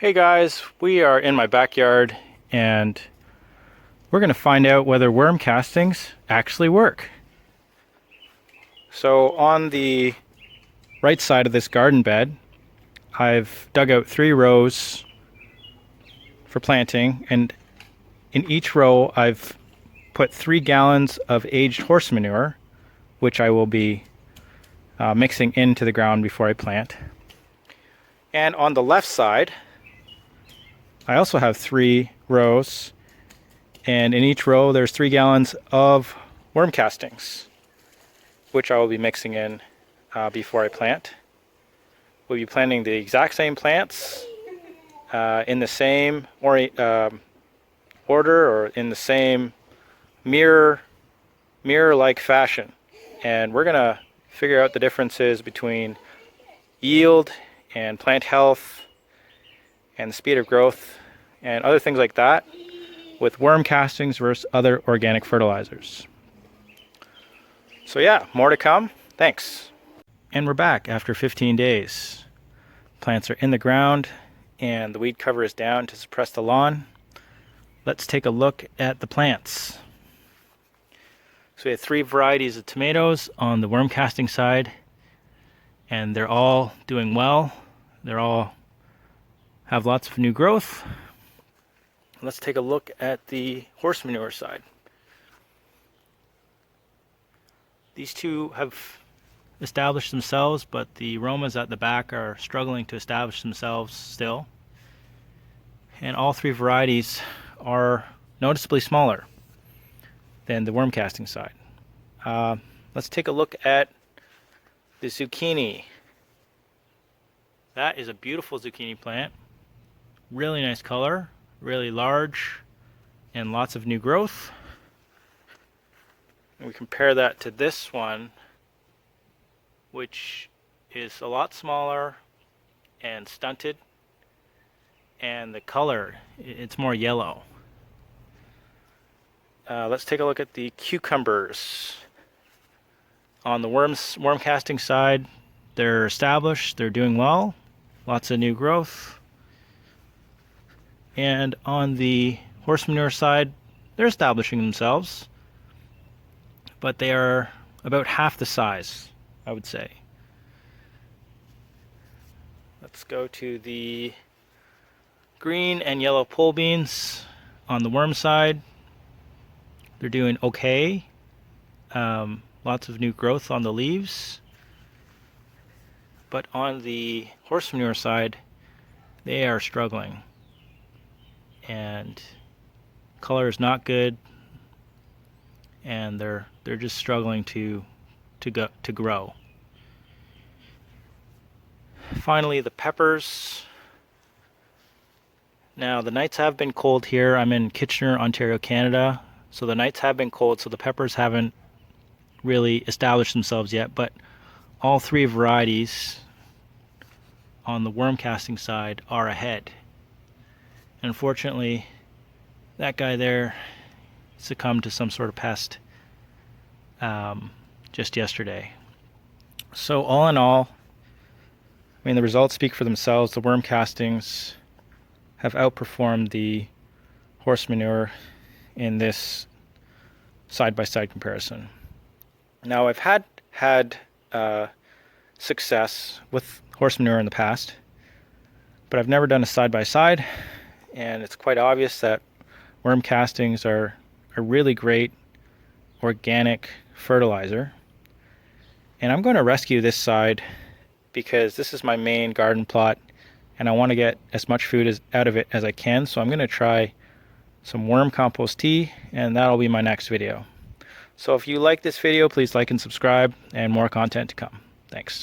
Hey guys, we are in my backyard and we're going to find out whether worm castings actually work. So on the right side of this garden bed, I've dug out 3 rows for planting, and in each row I've put 3 gallons of aged horse manure, which I will be mixing into the ground before I plant. And on the left side, I also have 3 rows, and in each row there's 3 gallons of worm castings, which I will be mixing in before I plant. We'll be planting the exact same plants in the same order, or in the same mirror-like fashion. And we're gonna figure out the differences between yield and plant health and the speed of growth and other things like that with worm castings versus other organic fertilizers. So yeah, more to come. Thanks. And we're back after 15 days. Plants are in the ground and the weed cover is down to suppress the lawn. Let's take a look at the plants. So we have 3 varieties of tomatoes on the worm casting side, and they're all doing well. They're all have lots of new growth. Let's take a look at the horse manure side. These 2 have established themselves, but the aromas at the back are struggling to establish themselves still. And all 3 varieties are noticeably smaller than the worm casting side. Let's take a look at the zucchini. That is a beautiful zucchini plant. Really nice color, really large, and lots of new growth. And we compare that to this one, which is a lot smaller and stunted, and the color, it's more yellow. Let's take a look at the cucumbers. On the worm casting side, they're established, they're doing well, lots of new growth. And on the horse manure side, they're establishing themselves, but they are about half the size, I would say. Let's go to the green and yellow pole beans. On the worm side, they're doing okay. Lots of new growth on the leaves. But on the horse manure side, they are struggling. And color is not good, and they're just struggling to grow. Finally, the peppers. Now the nights have been cold here. I'm in Kitchener, Ontario, Canada, so the nights have been cold, so the peppers haven't really established themselves yet, but all 3 varieties on the worm casting side are ahead. Unfortunately, that guy there succumbed to some sort of pest just yesterday. So all in all, I mean, the results speak for themselves. The worm castings have outperformed the horse manure in this side-by-side comparison. Now, I've had success with horse manure in the past, but I've never done a side-by-side. And it's quite obvious that worm castings are a really great organic fertilizer. And I'm going to rescue this side because this is my main garden plot and I want to get as much food out of it as I can. So I'm going to try some worm compost tea, and that'll be my next video. So if you like this video, please like and subscribe, and more content to come. Thanks.